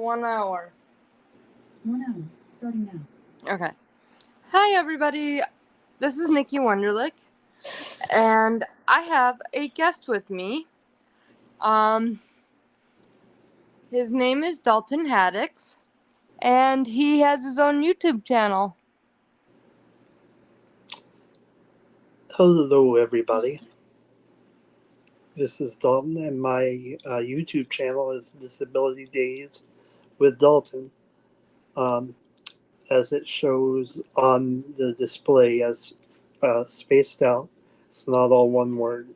1 hour. 1 hour, starting now. Okay. Hi, everybody. This is Nikki Wonderlick, and I have a guest with me. His name is Dalton Haddix, and he has his own YouTube channel. Hello, everybody. This is Dalton, and my YouTube channel is Disability Days with Dalton, as it shows on the display as spaced out. It's not all one word.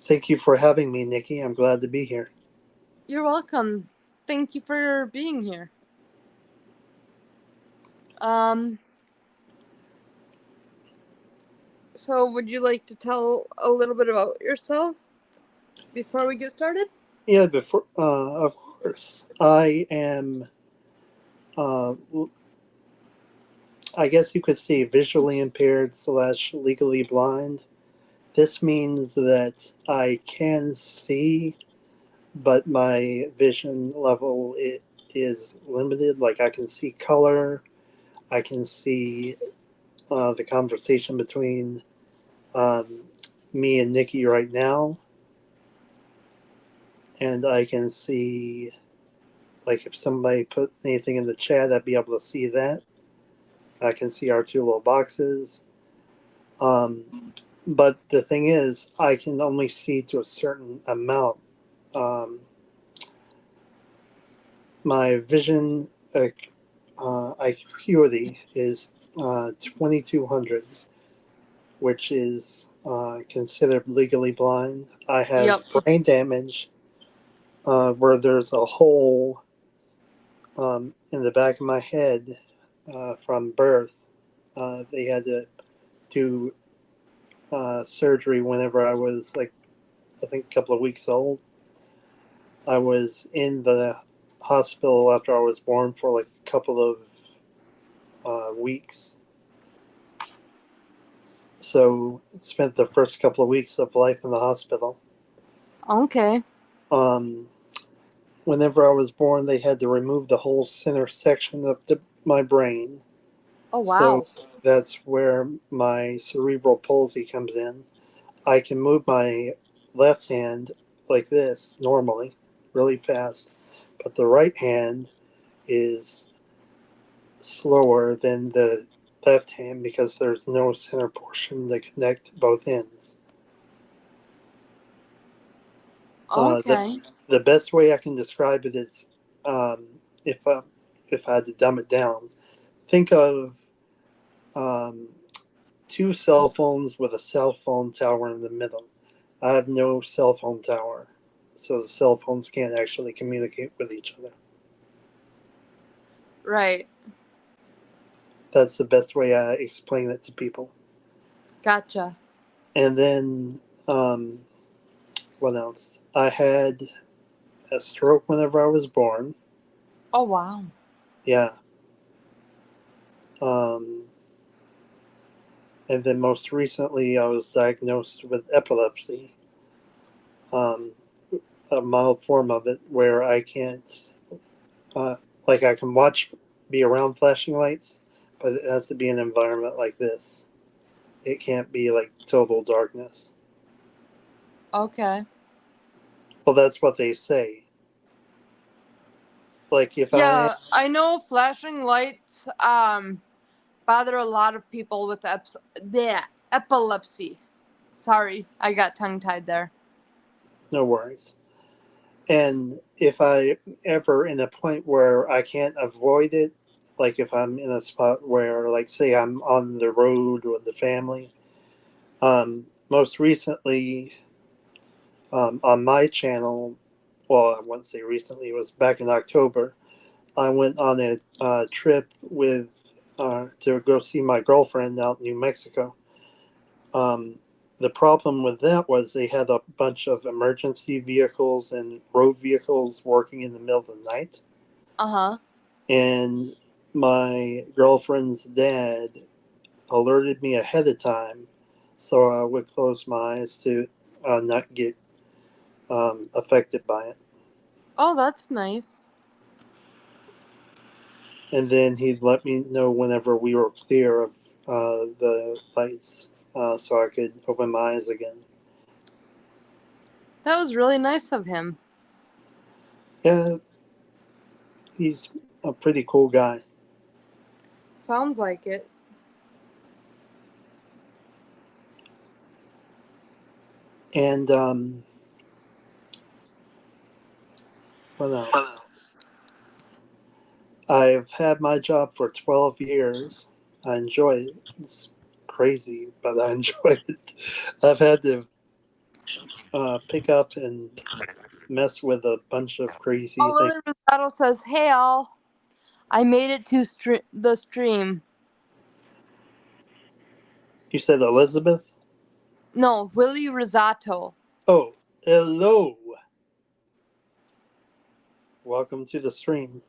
Thank you for having me, Nikki. I'm glad to be here. You're welcome. Thank you for being here. So would you like to tell a little bit about yourself before we get started? Yeah, of course. I am, I guess you could say, visually impaired / legally blind. This means that I can see, but my vision level is limited. Like, I can see color, I can see the conversation between me and Nikki right now, and I can see, like, if somebody put anything in the chat, I'd be able to see that. I can see our two little boxes. But the thing is, I can only see to a certain amount. My vision acuity is 2200, which is considered legally blind. I have brain damage where there's a hole in the back of my head from birth. They had to do surgery whenever I was, like, I think a couple of weeks old. I was in the hospital after I was born for like a couple of weeks. So spent the first couple of weeks of life in the hospital. Okay. Whenever I was born, they had to remove the whole center section of my brain. Oh, wow. So that's where my cerebral palsy comes in. I can move my left hand like this normally, really fast, but the right hand is slower than the left hand because there's no center portion to connect both ends. Okay. The best way I can describe it is, if I had to dumb it down, think of two cell phones with a cell phone tower in the middle. I have no cell phone tower, so the cell phones can't actually communicate with each other. Right. That's the best way I explain it to people. Gotcha. And then, what else? I had a stroke whenever I was born. Oh, wow. Yeah. And then most recently, I was diagnosed with epilepsy, a mild form of it, where I can't, like, I can be around flashing lights, but it has to be an environment like this. It can't be like total darkness. Okay. Well, that's what they say. Like, if I know flashing lights bother a lot of people with epilepsy. Sorry, I got tongue-tied there. No worries. And if I ever in a point where I can't avoid it, like if I'm in a spot where, like, say I'm on the road with the family, most recently on my channel, well, I wouldn't say recently, it was back in October, I went on a trip with to go see my girlfriend out in New Mexico. The problem with that was they had a bunch of emergency vehicles and road vehicles working in the middle of the night. Uh-huh. And my girlfriend's dad alerted me ahead of time so I would close my eyes to not get affected by it. Oh, that's nice. And then he'd let me know whenever we were clear of the lights, so I could open my eyes again. That was really nice of him. Yeah, he's a pretty cool guy. Sounds like it. And what else? I've had my job for 12 years. I enjoy it. It's crazy, but I enjoy it. I've had to pick up and mess with a bunch of crazy Oh, things. Willie Rosato says, "Hey all, I made it to the stream." You said Elizabeth? No, Willie Rosato. Oh, hello. Welcome to the stream.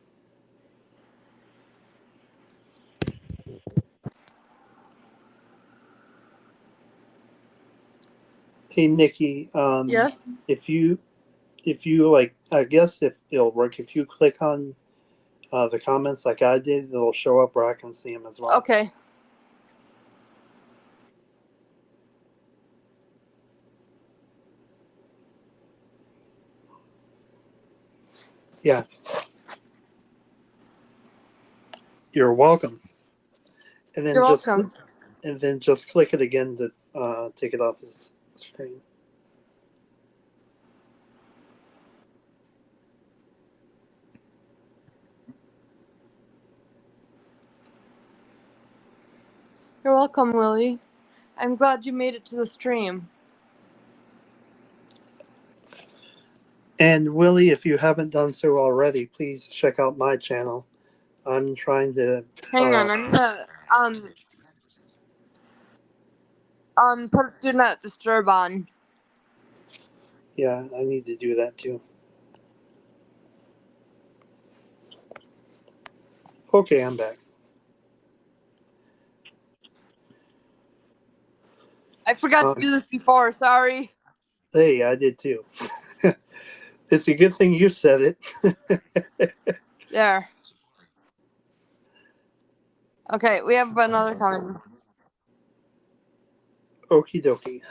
Hey Nikki, Yes. if you like, I guess if it'll work, if you click on the comments like I did, it'll show up where I can see them as well. Okay. Yeah. You're welcome. And then You're welcome. just click it again to take it off the screen. You're welcome, Willie. I'm glad you made it to the stream. And Willie, if you haven't done so already, please check out my channel. I'm trying to Hang on, I'm gonna put do not disturb on. yeah, I need to do that too. Okay, I'm back. I forgot to do this before. Sorry. Hey, I did too. It's a good thing you said it. There. Okay, we have another comment. Okie dokie.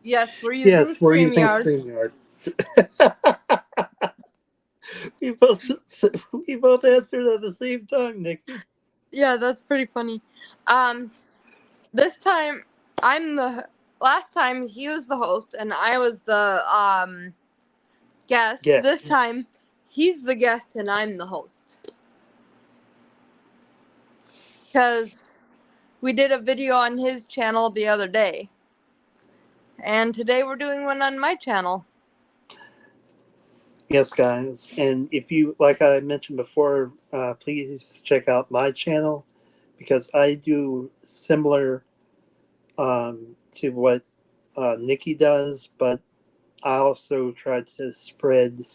Yes, we're using Yes, we're using StreamYard. StreamYard. we both answered at the same time, Nikki. Yeah, that's pretty funny. This time last time he was the host and I was the guest. Yes. This time he's the guest and I'm the host. Because we did a video on his channel the other day. And today we're doing one on my channel. Yes, guys. And if you, like I mentioned before, please check out my channel because I do similar to what Nikki does, but I also try to spread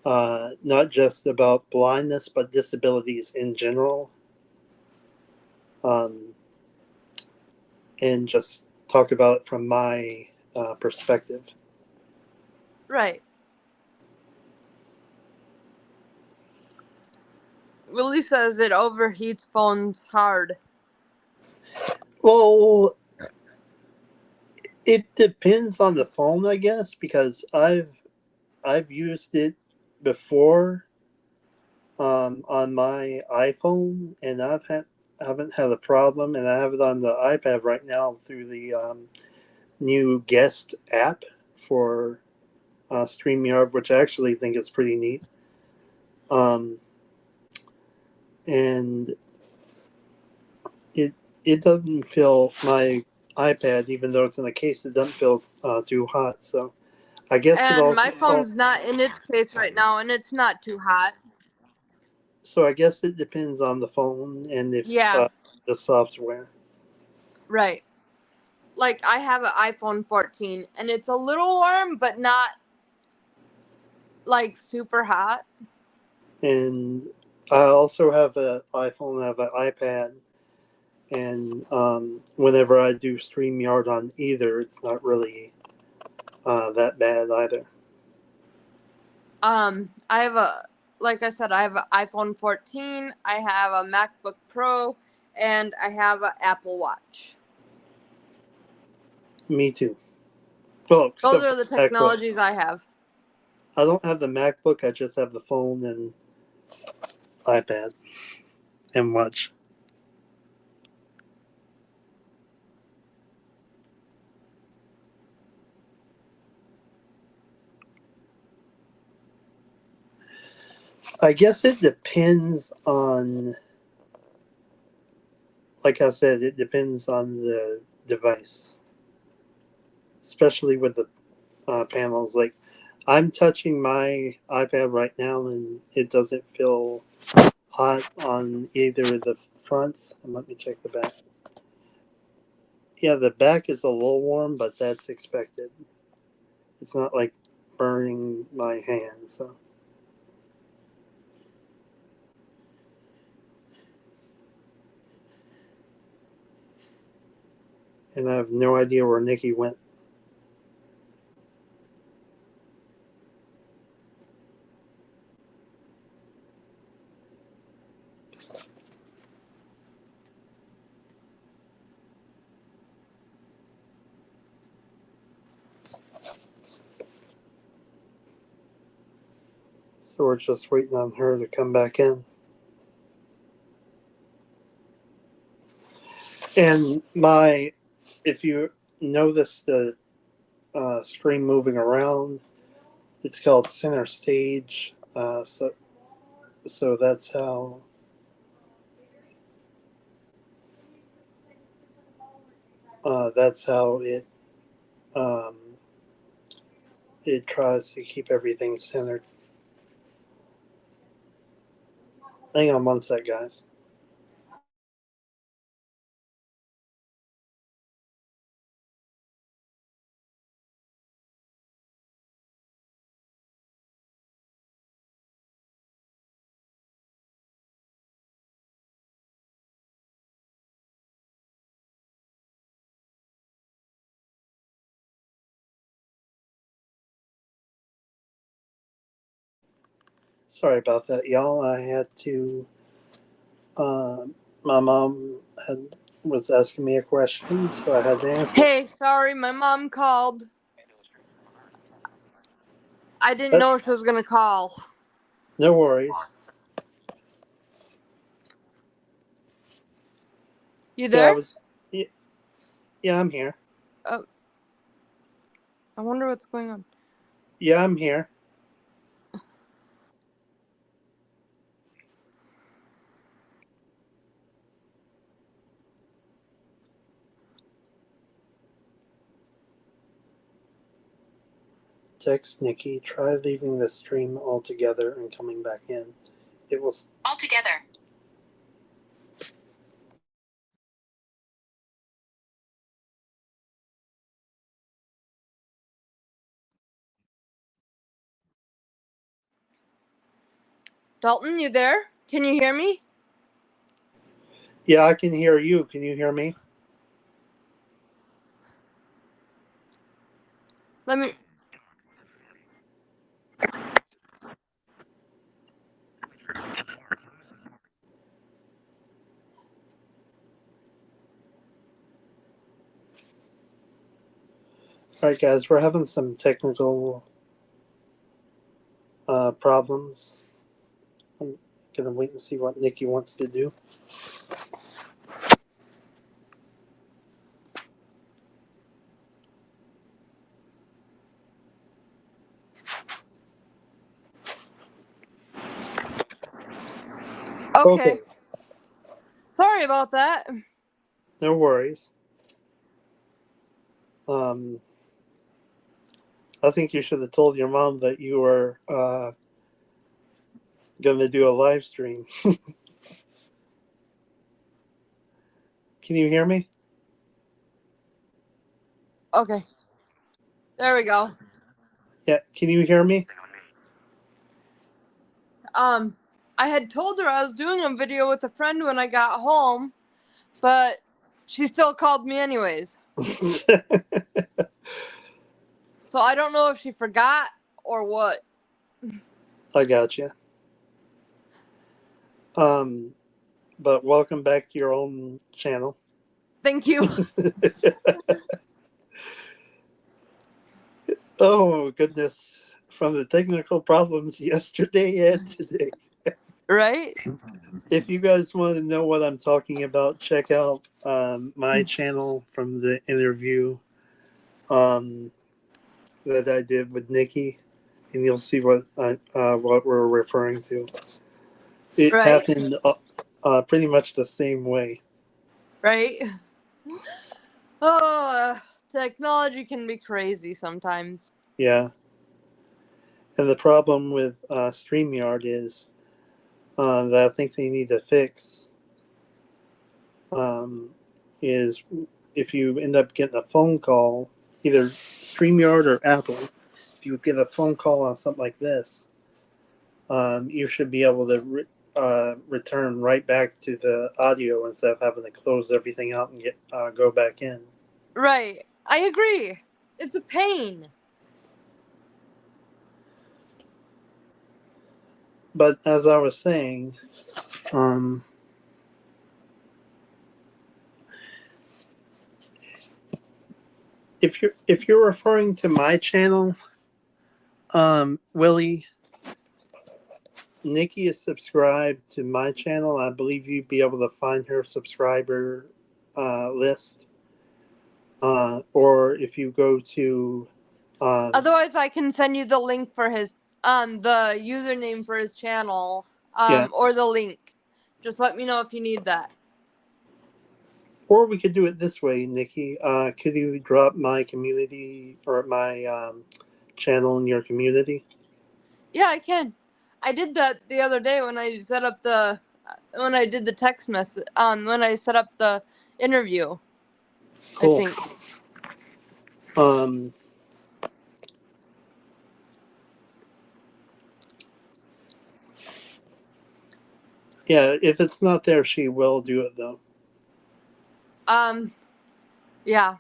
not just about blindness, but disabilities in general. And just talk about it from my perspective. Right. Willie says it overheats phones hard. Well, it depends on the phone, I guess, because I've used it before on my iPhone, and haven't had a problem, and I have it on the iPad right now through the new guest app for StreamYard, which I actually think is pretty neat. And it doesn't feel my iPad, even though it's in a case, it doesn't feel too hot. So I guess And my phone's not in its case right now, and it's not too hot. So I guess it depends on the phone and if the software. Right. Like I have an iPhone 14, and it's a little warm, but not like super hot. And I also have an iPhone, I have an iPad, and whenever I do StreamYard on either, it's not really that bad either. I have like I said, I have an iPhone 14, I have a MacBook Pro, and I have an Apple Watch. Me too. Well, Those except are for the the MacBook. technologies I have. I don't have the MacBook. I just have the phone and iPad and watch. I guess it depends on, like I said, it depends on the device, especially with the panels. Like I'm touching my iPad right now, and it doesn't feel hot on either of the fronts. And let me check the back. Yeah, the back is a little warm, but that's expected. It's not like burning my hand. So, and I have no idea where Nikki went. So we're just waiting on her to come back in. And if you notice the screen moving around, it's called center stage. So that's how it um, it tries to keep everything centered. Hang on one sec, guys. Sorry about that, y'all. I had to. My mom was asking me a question, so I had to answer. Hey, sorry, my mom called. I didn't know she was gonna call. No worries. You Yeah, I there? was. Yeah, I'm here. Oh, I wonder what's going on. Yeah, I'm here. Text Nikki. Try leaving the stream altogether and coming back in. It will. Altogether. Dalton, you there? Can you hear me? Yeah, I can hear you. Can you hear me? Let me. All right, guys, we're having some technical problems. I'm gonna wait and see what Nikki wants to do. Okay. Sorry about that. No worries. I think you should have told your mom that you were going to do a live stream. Can you hear me? Okay. There we go. Yeah, can you hear me? I had told her I was doing a video with a friend when I got home, but she still called me anyways. So I don't know if she forgot or what. I got you. But welcome back to your own channel. Thank you. Oh goodness! From the technical problems yesterday and today. Right? If you guys want to know what I'm talking about, check out my channel from the interview that I did with Nikki, and you'll see what we're referring to. It Right? happened pretty much the same way. Right? Oh, technology can be crazy sometimes. Yeah. And the problem with StreamYard is that I think they need to fix is if you end up getting a phone call, either StreamYard or Apple, if you get a phone call on something like this, you should be able to return right back to the audio instead of having to close everything out and go back in. Right. I agree. It's a pain. But as I was saying, if you're referring to my channel, Willie, Nikki is subscribed to my channel. I believe you'd be able to find her subscriber list. Or if you go to Otherwise, I can send you the link for his, the username for his channel, yeah, or the link. Just let me know if you need that. or we could do it this way, Nikki. Could you drop my community or my channel in your community? Yeah, I can. I did that the other day when I set up when I did the text message, when I set up the interview. Cool. I think. Yeah, if it's not there, she will do it though. Yeah.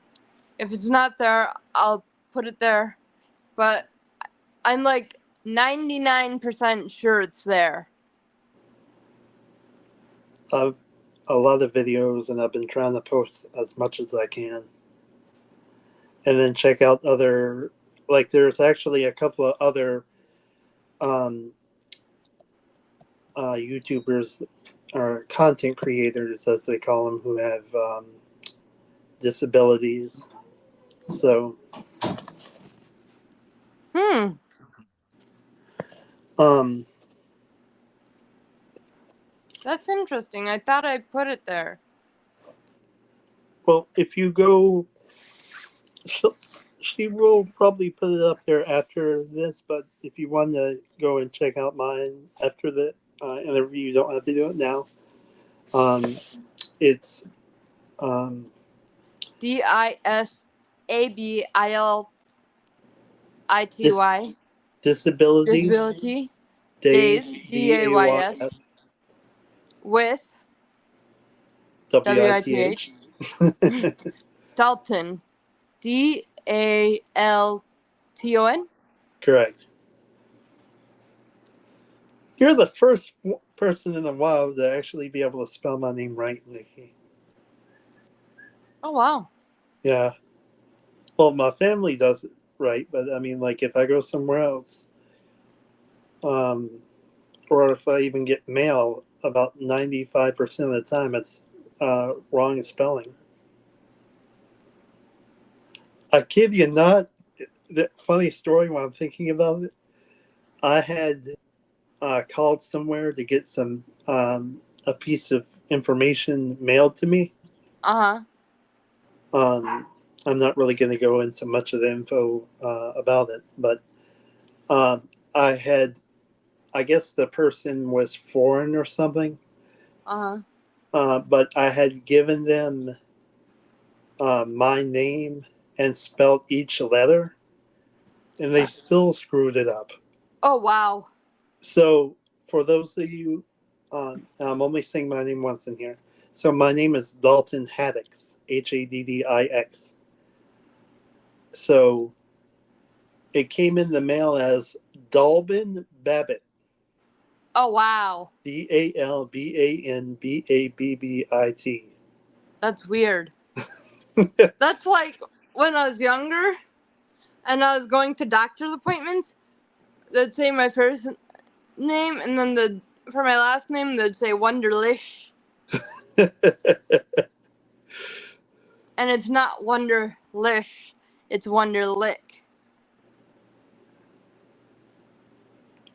If it's not there, I'll put it there. But I'm like 99% sure it's there. I've a lot of videos, and I've been trying to post as much as I can. And then check out other, like there's actually a couple of other YouTubers or content creators, as they call them, who have disabilities. So, um, That's interesting. I thought I put it there. well, if you go, she will probably put it up there after this. But if you want to go and check out mine after the interview, you don't have to do it now. It's DISABILITY. disability Disability. days, Days. DAYS, DAYS. With WITH. WITH. Dalton. DALTON. Correct. You're the first person in a while to actually be able to spell my name right, Nikki. Oh, wow. Yeah. Well, my family does it right, but I mean, like if I go somewhere else, or if I even get mail, about 95% of the time it's wrong spelling. I kid you not. The funny story when I'm thinking about it, I had called somewhere to get some a piece of information mailed to me. I'm not really going to go into much of the info about it, but I guess the person was foreign or something. But I had given them my name and spelled each letter, and they still screwed it up. Oh, wow. So for those of you I'm only saying my name once in here. So my name is Dalton Haddix, Haddix. So it came in the mail as Dalbin Babbitt, Oh, wow. DalbanBabbit. That's weird. That's like when I was younger and I was going to doctor's appointments, they'd say my first name, and then for my last name, they'd say Wonderlish. And it's not Wonderlish, it's Wonderlick.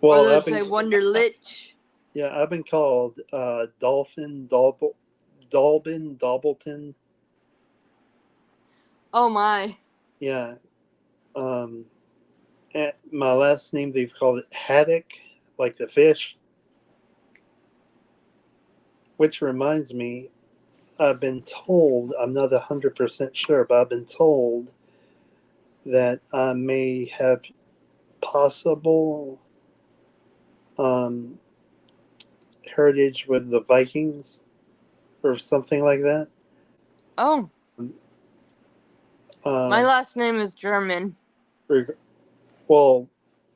Or they'd say Wonderlich. Yeah, I've been called Dalbin Doubleton. Oh my. Yeah. My last name, they've called it Haddock, like the fish. Which reminds me, I've been told, I'm not 100% sure, but I've been told that I may have possible heritage with the Vikings or something like that. Oh. My last name is German. Well,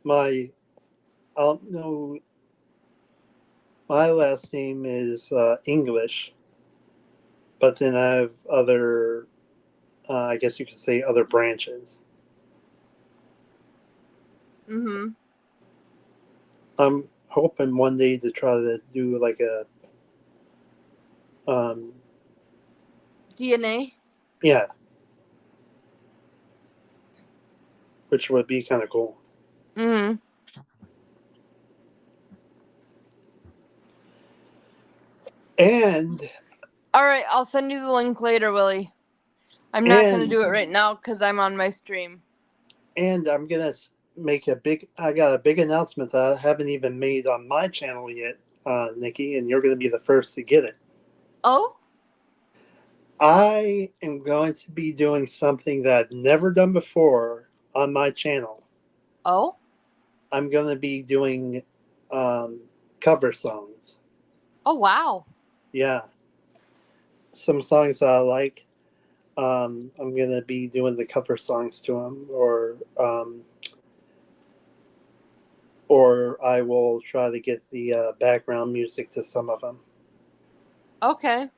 I don't know. My last name is English, but then I have other, I guess you could say, other branches. Mm-hmm. I'm hoping one day to try to do like a, DNA? yeah, which would be kind of cool. Mm-hmm. And All right, I'll send you the link later, Willie. I'm not going to do it right now because I'm on my stream. And I'm going to make I got a big announcement that I haven't even made on my channel yet, Nikki, and you're going to be the first to get it. Oh? I am going to be doing something that I've never done before on my channel. Oh? I'm going to be doing cover songs. Oh, wow. Yeah. Some songs that I like. I'm going to be doing the cover songs to them, or I will try to get the background music to some of them. Okay.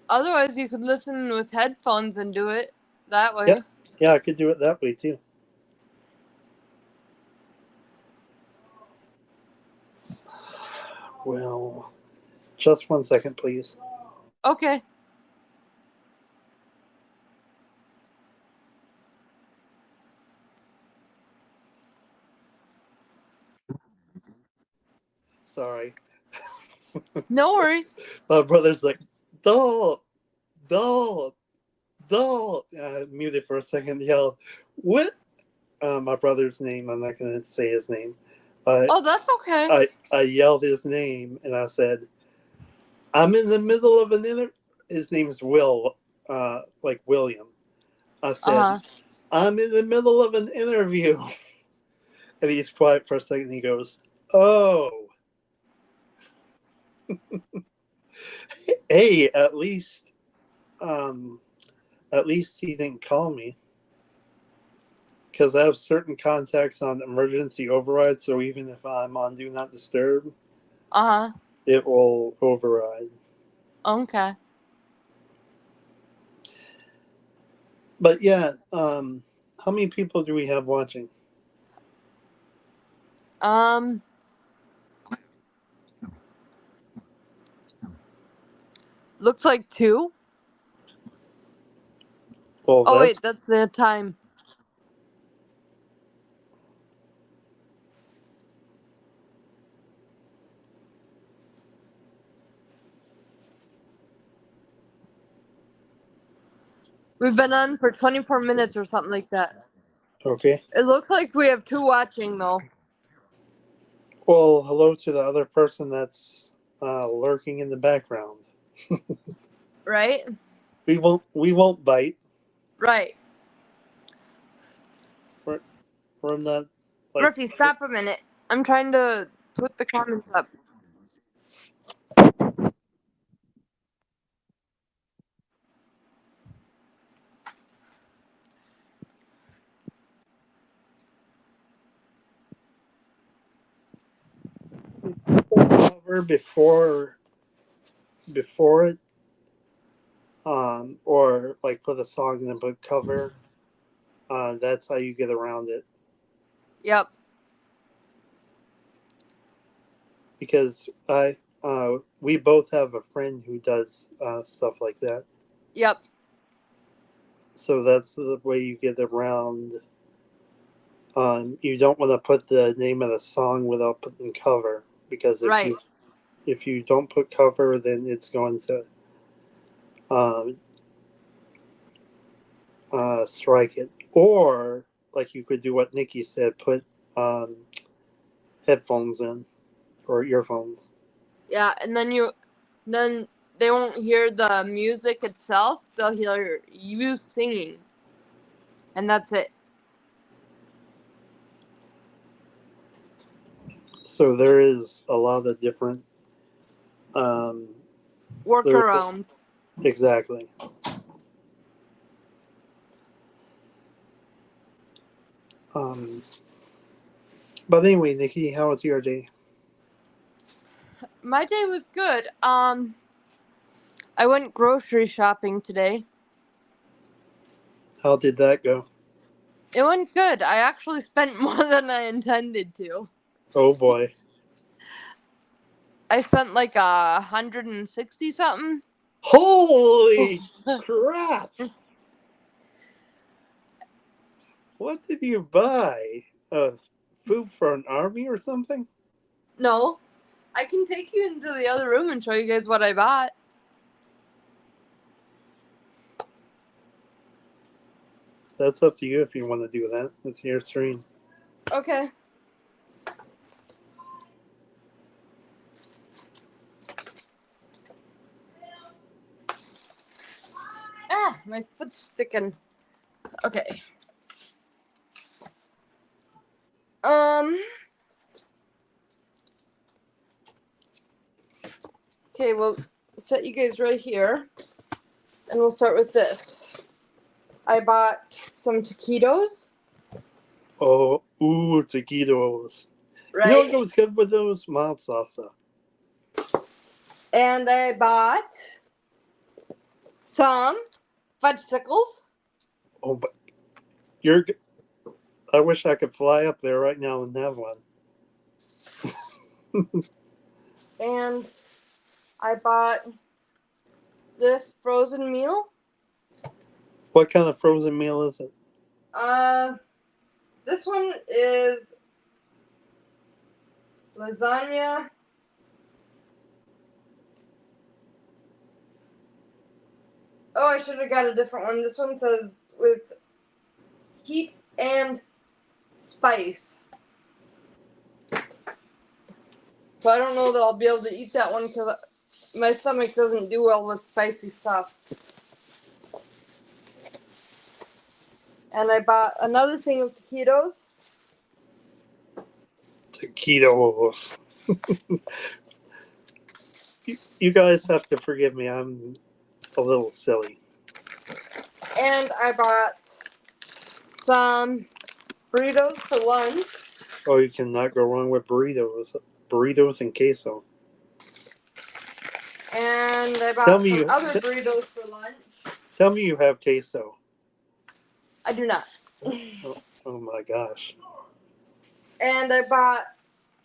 Otherwise, you could listen with headphones and do it that way. Yeah, I could do it that way too. Well, just 1 second, please. Okay. Sorry. No worries. My brother's like, Dalt, Dalt, Dalt. Muted for a second, yelled, what? My brother's name, I'm not going to say his name. Oh, that's okay. I yelled his name and I said, I'm in the middle of his name is Will, like William. I said, I'm in the middle of an interview. And he's quiet for a second. He goes, oh. Hey, at least he didn't call me. Because I have certain contacts on emergency override, so even if I'm on Do Not Disturb, it will override. Okay. But yeah, how many people do we have watching? Looks like 2. Well, oh, wait, that's the time. We've been on for 24 minutes or something like that. Okay. It looks like we have 2 watching, though. Well, hello to the other person that's lurking in the background. Right? We won't bite. Right. We're not like. Ruffy, stop a minute. I'm trying to put the comments up. cover before it, or like put a song and then put cover. That's how you get around it. Yep. Because we both have a friend who does stuff like that. Yep. So that's the way you get around. You don't want to put the name of the song without putting cover, because Right. if you don't put cover, then it's going to strike it. Or like you could do what Nikki said, put headphones in or earphones. Yeah, and then they won't hear the music itself. They'll hear you singing, and that's it. So there is a lot of different Workarounds. exactly. But anyway, Nikki, how was your day? My day was good. I went grocery shopping today. How did that go? It went good. I actually spent more than I intended to. Oh boy. I spent like 160 something. Holy crap! What did you buy? Food for an army or something? No, I can take you into the other room and show you guys what I bought. That's up to you if you want to do that. It's your stream. Okay. Ah, my foot's sticking. Okay. Okay, we'll set you guys right here, and we'll start with this. I bought some taquitos. Oh, ooh, taquitos. Right. You know what goes good with those? Mild salsa. And I bought some fudgesicles. Oh, but I wish I could fly up there right now and have one. And I bought this frozen meal. What kind of frozen meal is it? This one is lasagna. Oh, I should have got a different one. This one says with heat and spice. So I don't know that I'll be able to eat that one because my stomach doesn't do well with spicy stuff. And I bought another thing of taquitos. Taquitos. You guys have to forgive me. I'm a little silly. And I bought some burritos for lunch. Oh, you cannot go wrong with burritos. Burritos and queso. And I bought Tell me some you- other burritos for lunch. Tell me you have queso. I do not. Oh my gosh. And I bought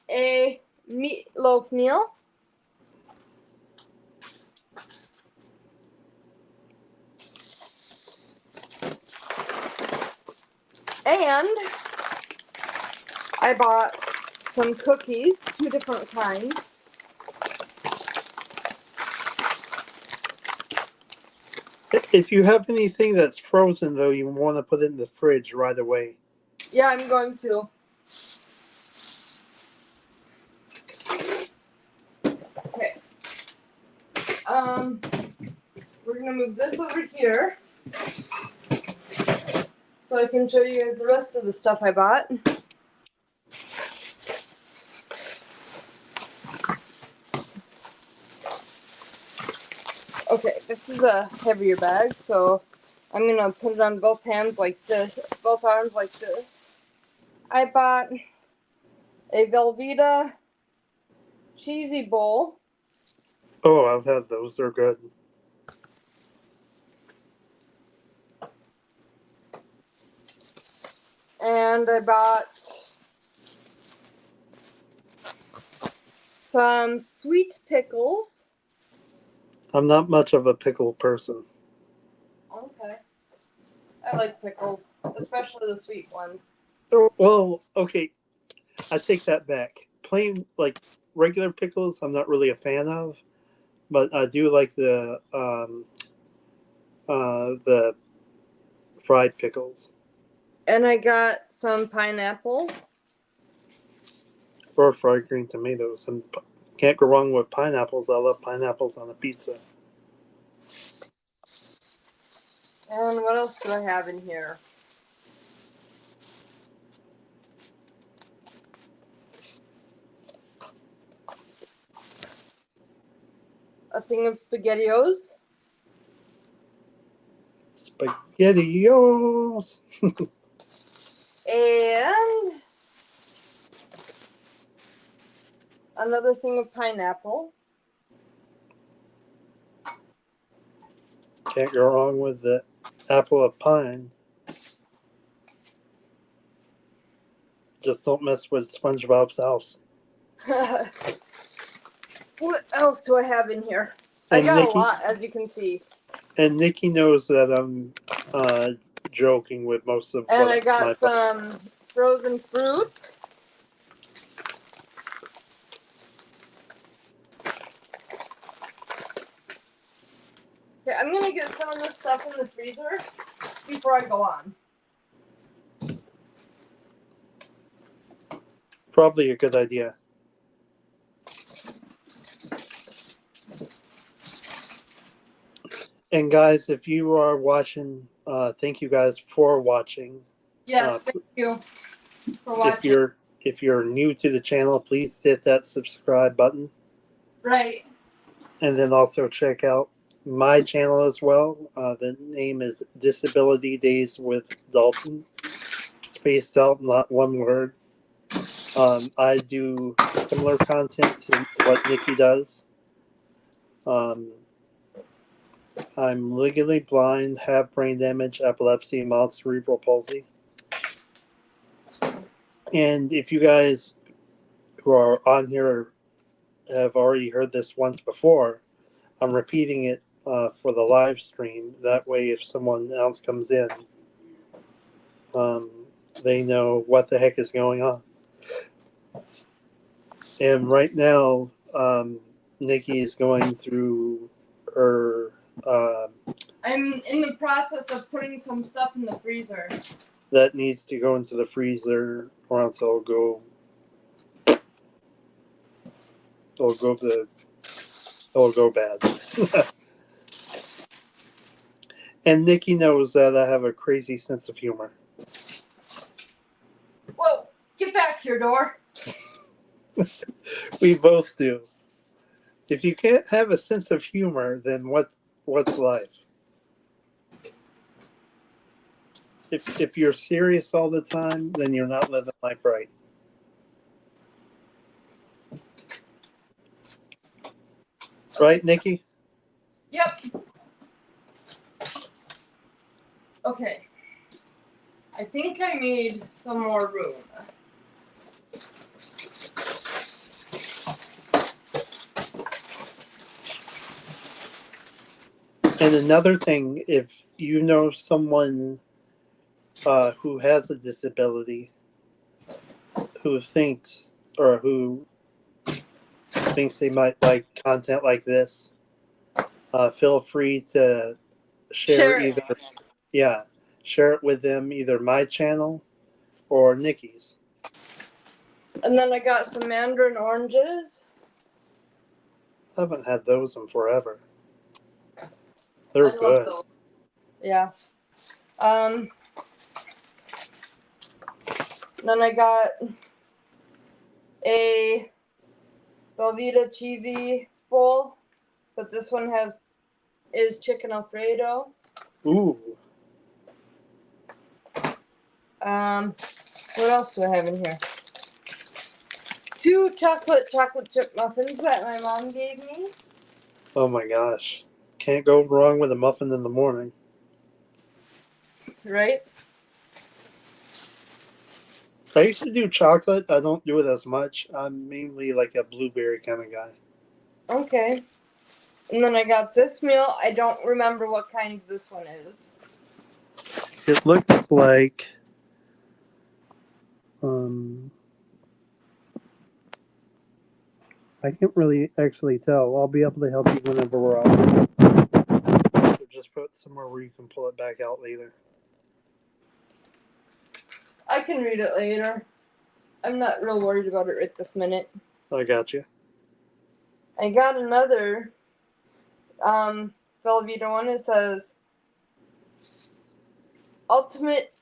a meatloaf meal. And I bought some cookies, 2 different kinds. If you have anything that's frozen, though, you want to put it in the fridge right away. Yeah, I'm going to. Okay. We're gonna move this over here so I can show you guys the rest of the stuff I bought. Okay, this is a heavier bag, so I'm gonna put it on both hands like this, both arms like this. I bought a Velveeta cheesy bowl. Oh, I've had those. They're good. And I bought some sweet pickles. I'm not much of a pickle person. Okay. I like pickles, especially the sweet ones. Oh, well, okay. I take that back. Plain, like, regular pickles, I'm not really a fan of. But I do like the fried pickles. And I got some pineapple. Or fried green tomatoes. And can't go wrong with pineapples. I love pineapples on a pizza. And what else do I have in here? A thing of SpaghettiOs. SpaghettiOs! And another thing of pineapple. Can't go wrong with the apple of pine. Just don't mess with SpongeBob's house. What else do I have in here? And I got Nikki, a lot, as you can see. And Nikki knows that I'm joking with most of And what I got my some frozen fruit. Okay, I'm gonna get some of this stuff in the freezer before I go on. Probably a good idea. And guys, if you are watching, thank you guys for watching. Yes, thank you for watching. If you're new to the channel, please hit that subscribe button. Right. And then also check out my channel as well. The name is Disability Days with Dalton. Spaced out, not one word. I do similar content to what Nikki does. I'm legally blind, have brain damage, epilepsy, mild cerebral palsy. And if you guys who are on here have already heard this once before, I'm repeating it for the live stream. That way, if someone else comes in, they know what the heck is going on. And right now, Nikki is going through her. I'm in the process of putting some stuff in the freezer. That needs to go into the freezer, or else it'll go bad. And Nikki knows that I have a crazy sense of humor. Whoa! Get back here, door. We both do. If you can't have a sense of humor, then what's life? If you're serious all the time, then you're not living life right. Right, Nikki? Yep. Okay. I think I made some more room. And another thing, if you know someone who has a disability, who thinks they might like content like this, feel free to share it with them, either my channel or Nikki's. And then I got some mandarin oranges. I haven't had those in forever. They're I good. love those. Yeah. Then I got a Velveeta cheesy bowl, but this one is chicken Alfredo. Ooh. What else do I have in here? 2 chocolate chip muffins that my mom gave me. Oh my gosh. Can't go wrong with a muffin in the morning. Right? I used to do chocolate. I don't do it as much. I'm mainly like a blueberry kind of guy. Okay. And then I got this meal. I don't remember what kind this one is. It looks like um I can't really actually tell. I'll be able to help you whenever we're out. So just put it somewhere where you can pull it back out later. I can read it later. I'm not real worried about it right this minute. I got you. I got another Velveeta one. It says Ultimate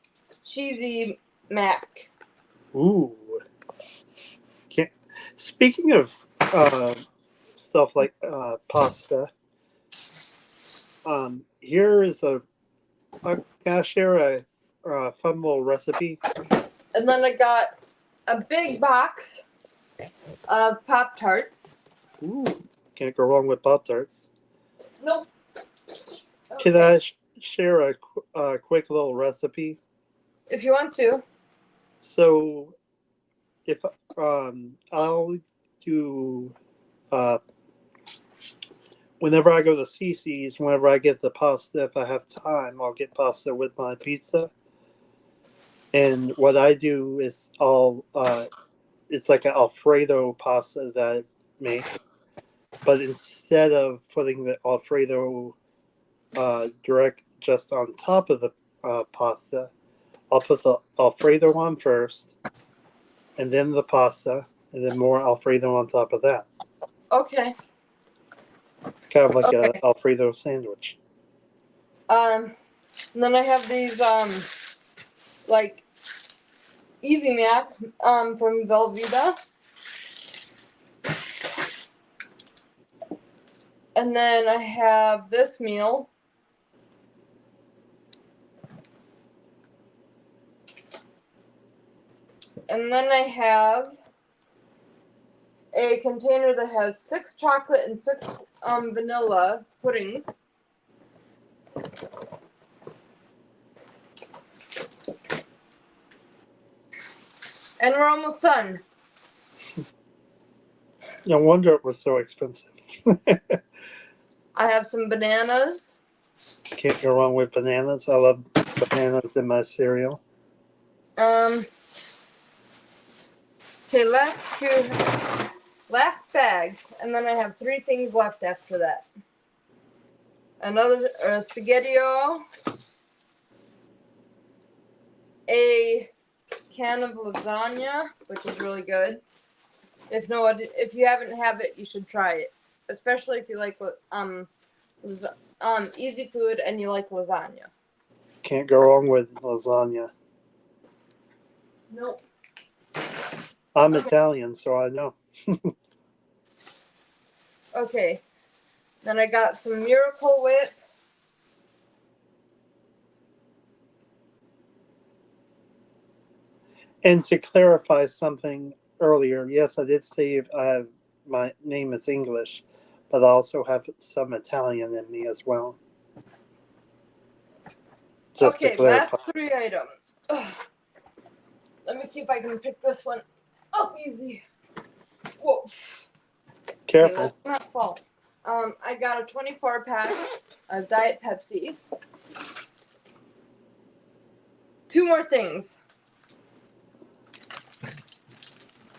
Cheesy Mac. Ooh. Can't. Speaking of stuff like pasta, here is can I share a fun little recipe? And then I got a big box of Pop-Tarts. Ooh, can't go wrong with Pop-Tarts. Nope. Can I share a quick little recipe? If you want to. So, if I'll do whenever I go to CC's, whenever I get the pasta, if I have time, I'll get pasta with my pizza. And what I do is it's like an Alfredo pasta that I make, but instead of putting the Alfredo direct just on top of the pasta, I'll put the Alfredo on first, and then the pasta, and then more Alfredo on top of that. Okay. Kind of like Okay. a Alfredo sandwich. And then I have these like Easy Mac from Velveeta. And then I have this meal. And then I have a container that has 6 chocolate and 6 vanilla puddings. And we're almost done. No wonder it was so expensive. I have some bananas. Can't go wrong with bananas. I love bananas in my cereal. Okay, last bag, and then I have 3 things left after that. Another SpaghettiO, a can of lasagna, which is really good. If you haven't had it, you should try it, especially if you like easy food and you like lasagna. Can't go wrong with lasagna. Nope. I'm Italian, so I know. Okay. Then I got some Miracle Whip. And to clarify something earlier, yes, I did say my name is English, but I also have some Italian in me as well. Just to Okay, clarify. last 3 items. Ugh. Let me see if I can pick this one up easy. Whoa. Careful. Okay, let's not fall. I got a 24 pack of Diet Pepsi. 2 more things.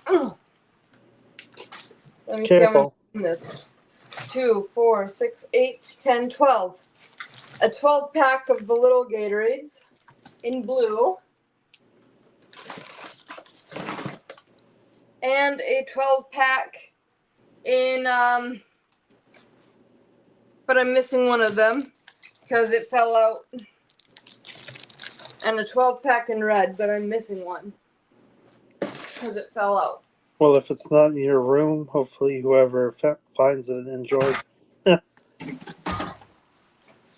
Ugh. Let me see how Careful. many this. 2, 4, 6, 8, 10, 12. A 12 pack of the little Gatorades in blue. And a 12 pack in but I'm missing one of them because it fell out. And a 12 pack in red, but I'm missing one because it fell out. Well, if it's not in your room, hopefully whoever finds it enjoys it.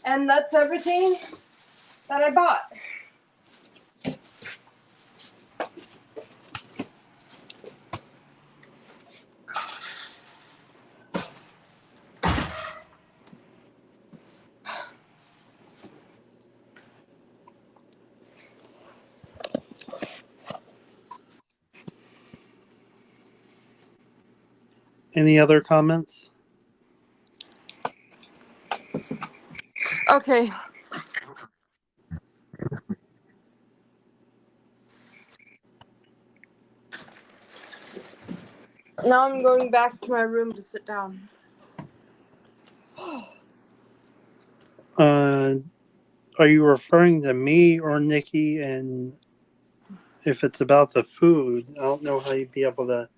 And that's everything that I bought. Any other comments? Okay. Now I'm going back to my room to sit down. Are you referring to me or Nikki? And if it's about the food, I don't know how you'd be able to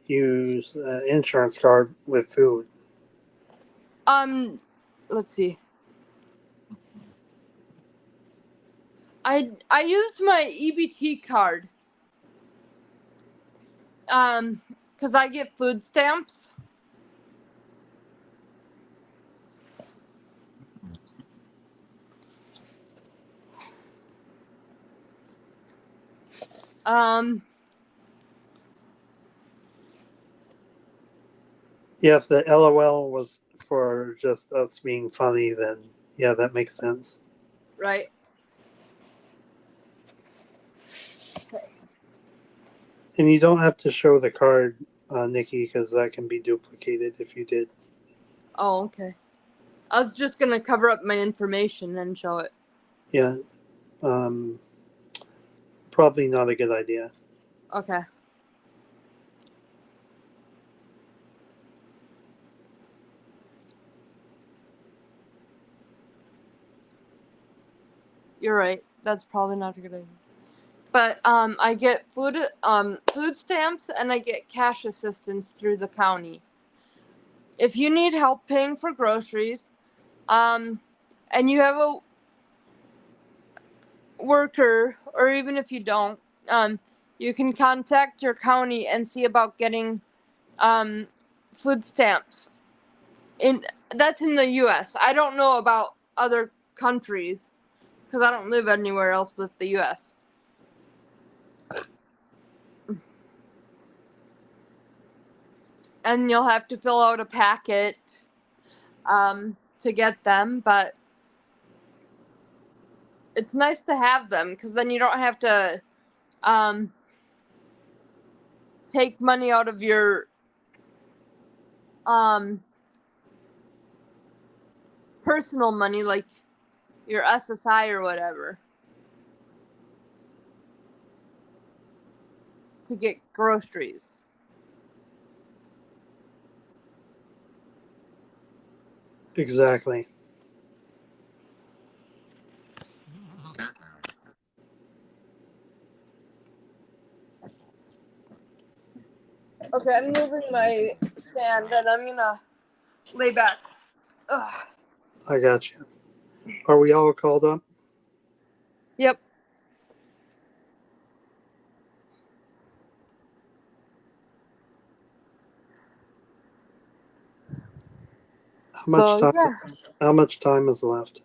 use an insurance card with food. Let's see. I used my EBT card. Because I get food stamps. Yeah, if the LOL was for just us being funny, then yeah, that makes sense. Right. And you don't have to show the card, Nikki, because that can be duplicated if you did. Oh, okay. I was just gonna cover up my information and show it. Yeah, probably not a good idea. Okay. You're right. That's probably not a good idea. But I get food stamps and I get cash assistance through the county. If you need help paying for groceries, and you have a worker, or even if you don't, you can contact your county and see about getting food stamps. That's in the U.S. I don't know about other countries because I don't live anywhere else but the U.S. And you'll have to fill out a packet to get them, but it's nice to have them because then you don't have to take money out of your personal money, like your SSI or whatever, to get groceries. Exactly. Okay, I'm moving my stand and I'm gonna lay back. Ugh. I got you. Are we all called up? Yep. So yeah. How much time is left?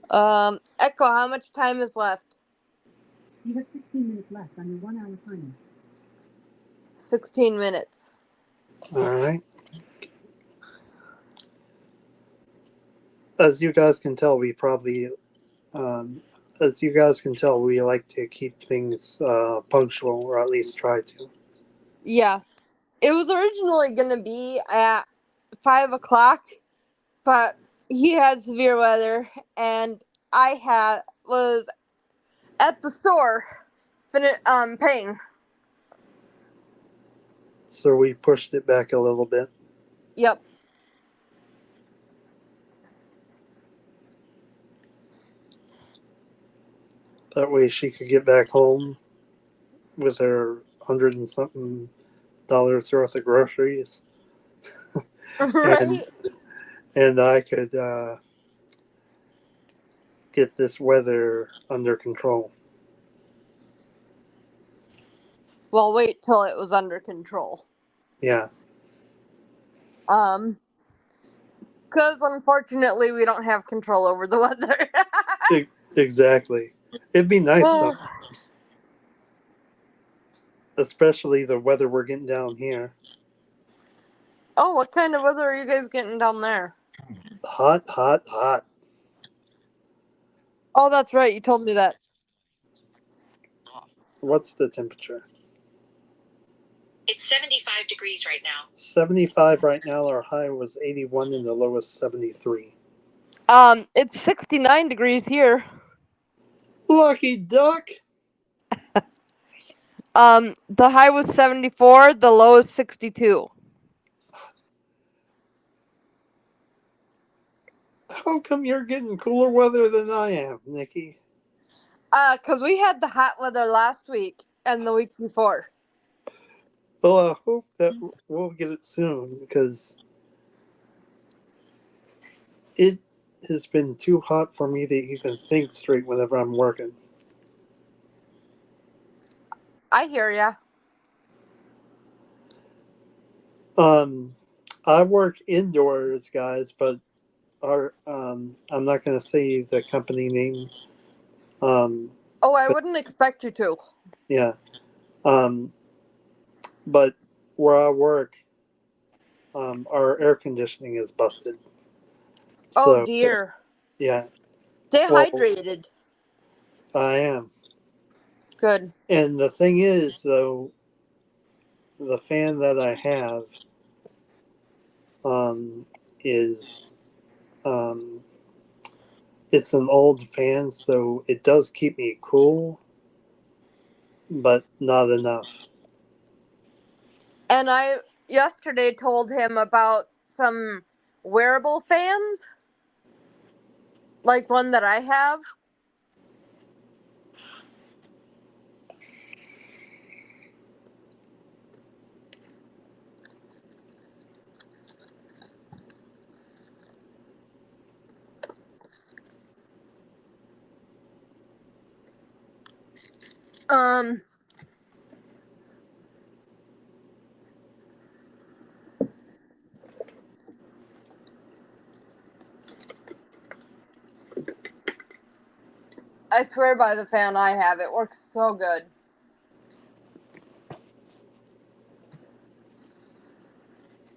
Echo, how much time is left? You have 16 minutes left on your 1 hour timer. 16 minutes. All right. As you guys can tell, we probably, as you guys can tell, we like to keep things punctual, or at least try to. Yeah. It was originally gonna be at 5 o'clock, but he had severe weather and I was at the store paying. So we pushed it back a little bit. Yep. That way she could get back home with her $100 and something worth of groceries, Right? and I could get this weather under control. Well, wait till it was under control. Yeah. Because unfortunately we don't have control over the weather. Exactly. It'd be nice sometimes. Especially the weather we're getting down here. Oh, what kind of weather are you guys getting down there? Hot, hot, hot. Oh, that's right. You told me that. What's the temperature? It's 75 degrees right now. 75 right now. Our high was 81 and the low was 73. It's 69 degrees here. Lucky duck. The high was 74, the low is 62. How come you're getting cooler weather than I am, Nikki? 'Cause we had the hot weather last week and the week before. Well, I hope that we'll get it soon because it has been too hot for me to even think straight whenever I'm working. I hear ya. I work indoors, guys, but I'm not going to say the company name. Oh, I wouldn't expect you to. Yeah. But where I work, our air conditioning is busted. Oh So, dear. yeah, Stay well, hydrated. I am. Good. And the thing is, though, the fan that I have is it's an old fan, so it does keep me cool, but not enough. And I yesterday told him about some wearable fans, like one that I have. Um, I swear by the fan I have. It works so good.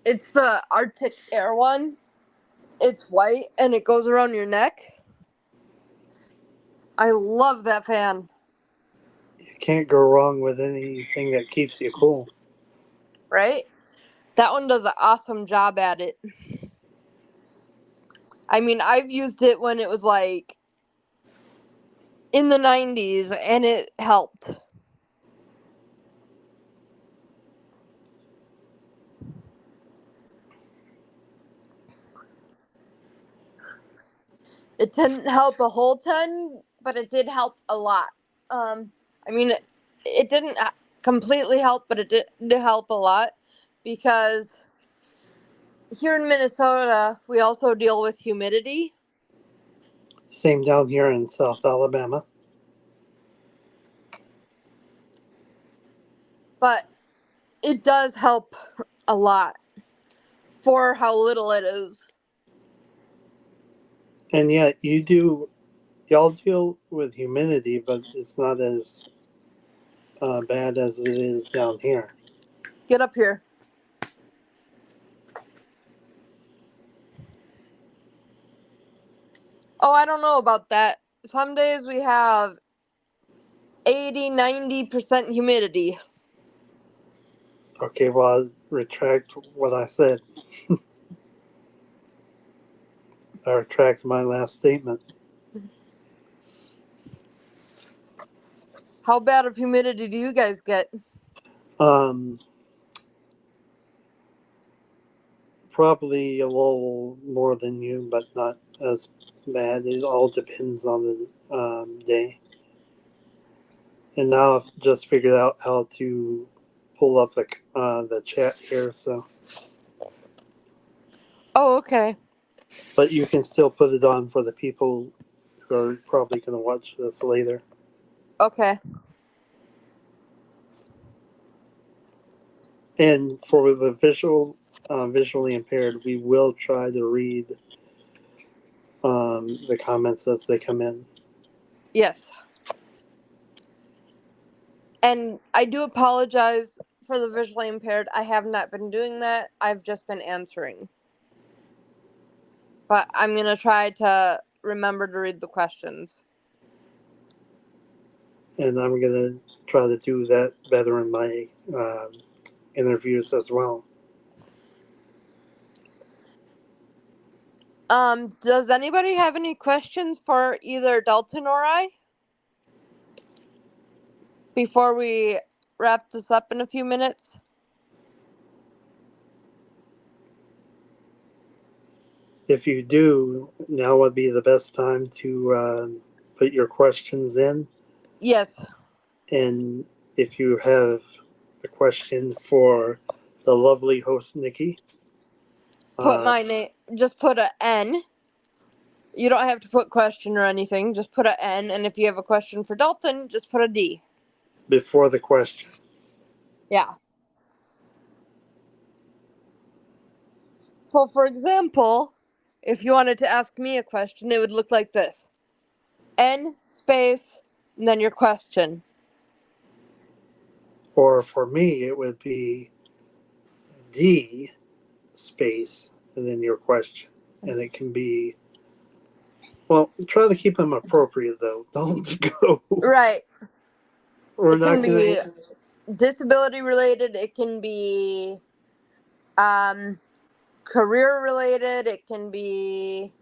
It's the Arctic Air one. It's white and it goes around your neck. I love that fan. You can't go wrong with anything that keeps you cool. Right? That one does an awesome job at it. I mean, I've used it when it was like in the 90s and it helped. It didn't help a whole ton, but it did help a lot. I mean, it didn't completely help, but it did help a lot because here in Minnesota, we also deal with humidity. Same down here in South Alabama. But it does help a lot for how little it is. And yet, y'all deal with humidity, but it's not as bad as it is down here. Get up here. Oh, I don't know about that. Some days we have 80-90% humidity. Okay, well, I'll retract what I said. I retract my last statement. How bad of humidity do you guys get? Probably a little more than you, but not as bad. It all depends on the day. And now I've just figured out how to pull up the chat here. So, Oh, okay. but you can still put it on for the people who are probably going to watch this later. Okay. And for the visually impaired, we will try to read the comments as they come in. Yes. And I do apologize for the visually impaired. I have not been doing that. I've just been answering. But I'm going to try to remember to read the questions. And I'm going to try to do that better in my interviews as well. Does anybody have any questions for either Dalton or I before we wrap this up in a few minutes? If you do, now would be the best time to put your questions in. Yes. And if you have a question for the lovely host, Nikki, Put my name. Just put a N. You don't have to put question or anything. Just put a N. And if you have a question for Dalton, just put a D. before the question. Yeah. So, for example, if you wanted to ask me a question, it would look like this: N space, and then your question. Or for me, it would be D space and then your question. And it can be, well, try to keep them appropriate though. Don't go. Right. We're It not can be going to. disability related. It can be career related. It can be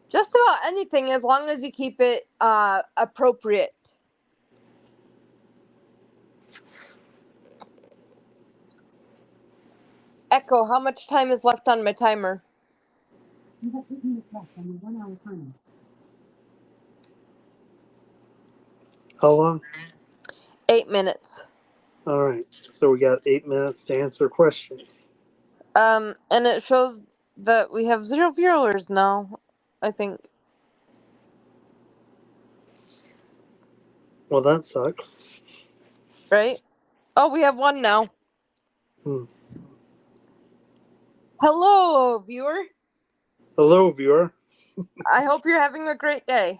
just about anything as long as you keep it appropriate. Echo, how much time is left on my timer? You have 8 minutes left on your 1 hour timer. How long? 8 minutes. All right. So we got 8 minutes to answer questions. And it shows that we have 0 viewers now, I think. Well, that sucks. Right? Oh, we have 1 now. Hmm. Hello, viewer. Hello, viewer. I hope you're having a great day.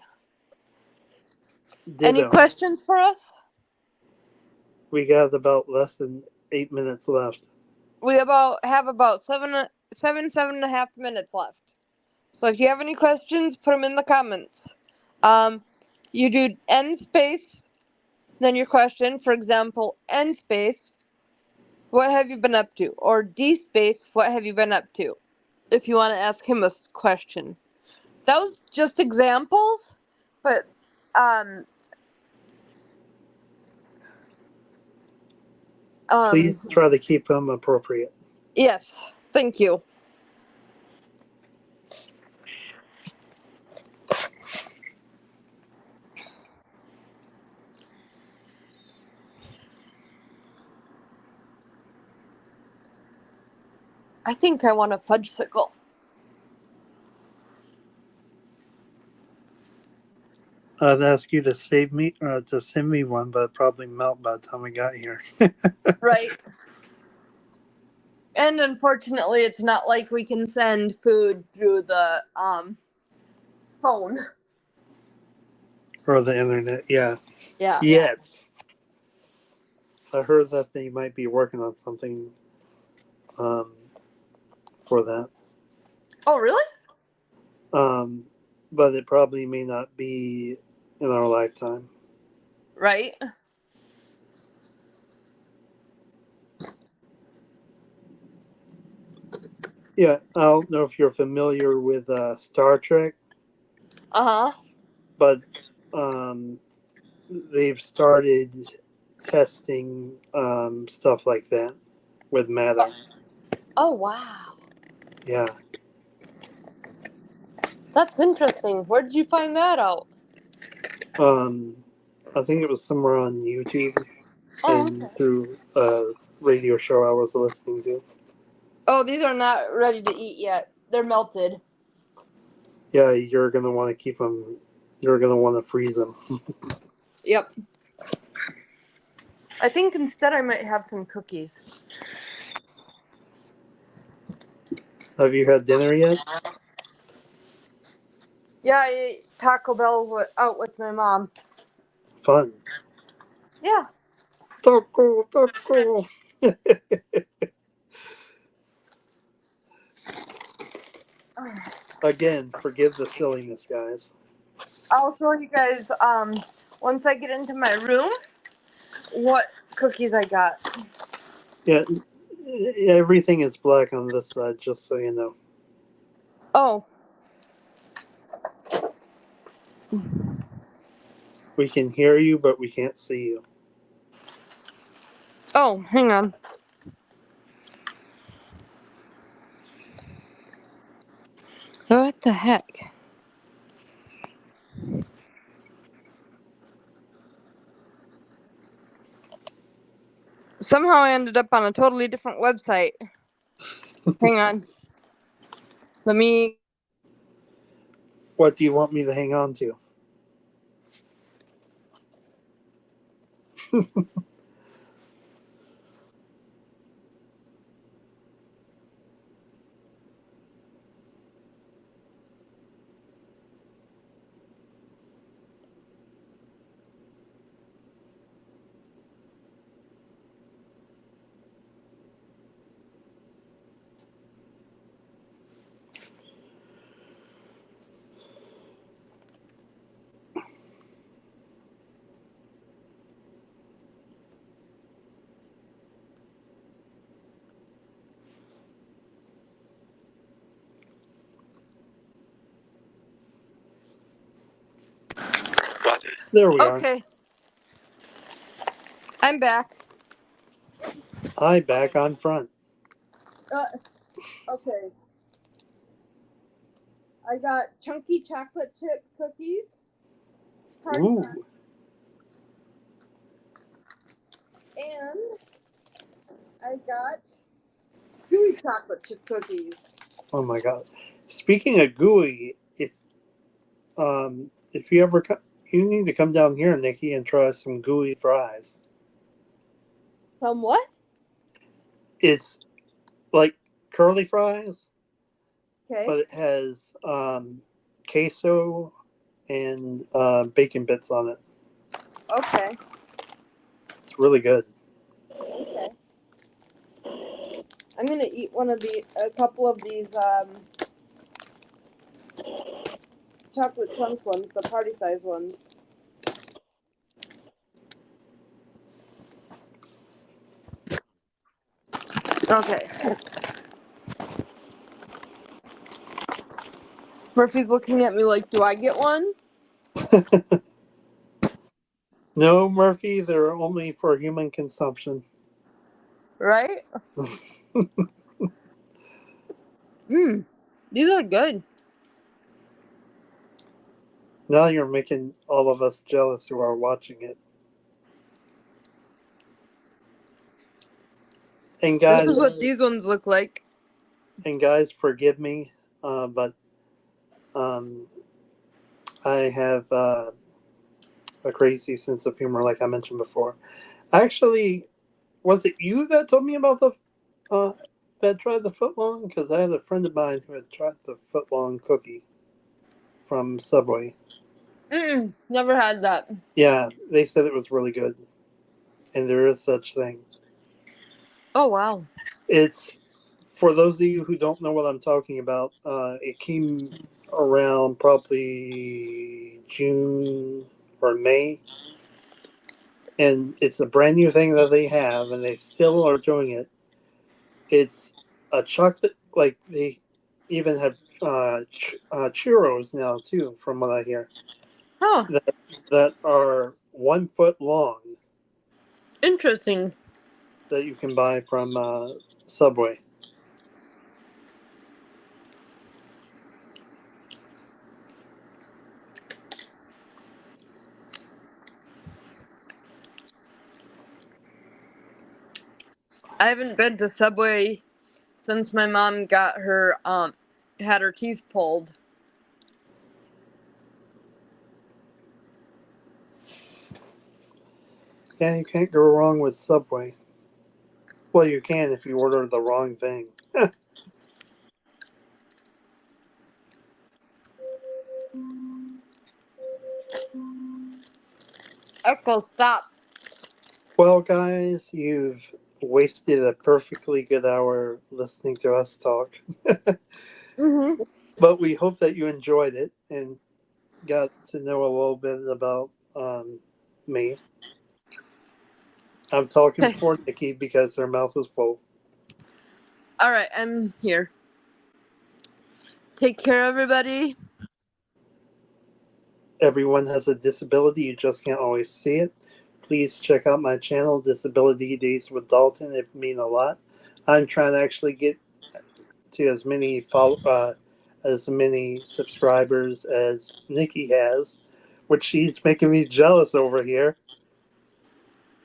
Ditto. Any questions for us? We got about less than 8 minutes left. We have about seven and a half minutes left. So if you have any questions, put them in the comments. You do N space, then your question. For example, N space, what have you been up to? Or D space, what have you been up to? If you want to ask him a question. That was just examples, but Please try to keep them appropriate. yes, thank you. I think I want a fudgesicle. I'd ask you to send me one, but it'd probably melt by the time we got here. Right. And unfortunately, it's not like we can send food through the phone. Or the internet, yeah. Yeah. Yet. I heard that they might be working on something for that. Oh, really? But it probably may not be in our lifetime. Right. Yeah, I don't know if you're familiar with Star Trek, Uh-huh. but they've started testing stuff like that with matter. Oh, wow. Yeah. That's interesting. Where did you find that out? I think it was somewhere on YouTube Oh, and okay. through a radio show I was listening to. Oh, these are not ready to eat yet. They're melted. Yeah, you're gonna want to keep them. You're gonna want to freeze them. Yep. I think instead I might have some cookies. Have you had dinner yet? Yeah, I ate Taco Bell out with my mom. Fun. Yeah. Taco. Again, forgive the silliness, guys. I'll show you guys once I get into my room. what cookies I got. Yeah, everything is black on this side, just so you know. Oh, We can hear you, but we can't see you. oh, hang on. What the heck? Somehow I ended up on a totally different website. Hang on. Let me. What do you want me to hang on to? There we are. Okay, I'm back. Hi, back on front. Okay. I got chunky chocolate chip cookies. Ooh. And I got gooey chocolate chip cookies. Oh my god. Speaking of gooey, if you ever come, you need to come down here, Nikki, and try some gooey fries. Some what? It's like curly fries, Okay. but it has queso and bacon bits on it. Okay. It's really good. Okay. I'm gonna eat a couple of these chocolate chunk ones, the party size ones. Okay. Murphy's looking at me like, do I get one? No, Murphy, they're only for human consumption. Right? Mmm. These are good. Now you're making all of us jealous who are watching it. And This is guys, what these ones look like. forgive me, but um, I have a crazy sense of humor, like I mentioned before. Actually, was it you that told me about the that tried the footlong? Because I had a friend of mine who had tried the footlong cookie from Subway. Never had that. Yeah, they said it was really good, and there is such thing. Oh wow. It's for those of you who don't know what I'm talking about. It came around probably June or May, and it's a brand new thing that they have, and they still are doing it. It's a chocolate, like they even have churros now too, from what I hear, Huh. that are 1 foot long Interesting. that you can buy from Subway. I haven't been to Subway since my mom got her had her teeth pulled. Yeah, you can't go wrong with Subway. Well, you can if you order the wrong thing. Echo, stop. Well, guys, you've wasted a perfectly good hour listening to us talk. Mm-hmm. But we hope that you enjoyed it and got to know a little bit about me. I'm talking Okay. for Nikki because her mouth is full. All right, I'm here. Take care, everybody. Everyone has a disability, you just can't always see it. Please check out my channel, Disability Days with Dalton. It means a lot. I'm trying to actually get to as many subscribers as Nikki has, which she's making me jealous over here.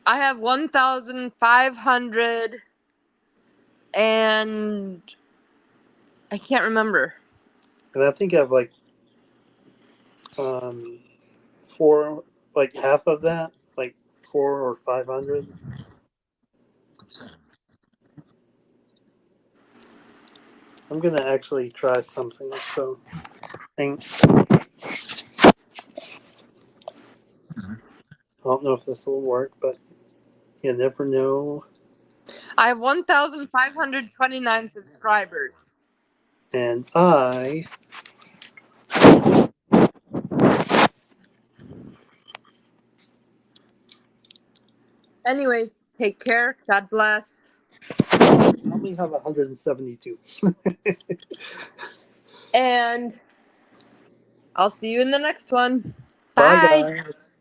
I have 1,500 and I can't remember. And I think I have like four, like half of that, like 400 or 500. I'm gonna actually try something. So, I don't know if this will work, but you never know. I have 1,529 subscribers. And I Anyway, take care. God bless. only have 172. And I'll see you in the next one. Bye, Bye. guys.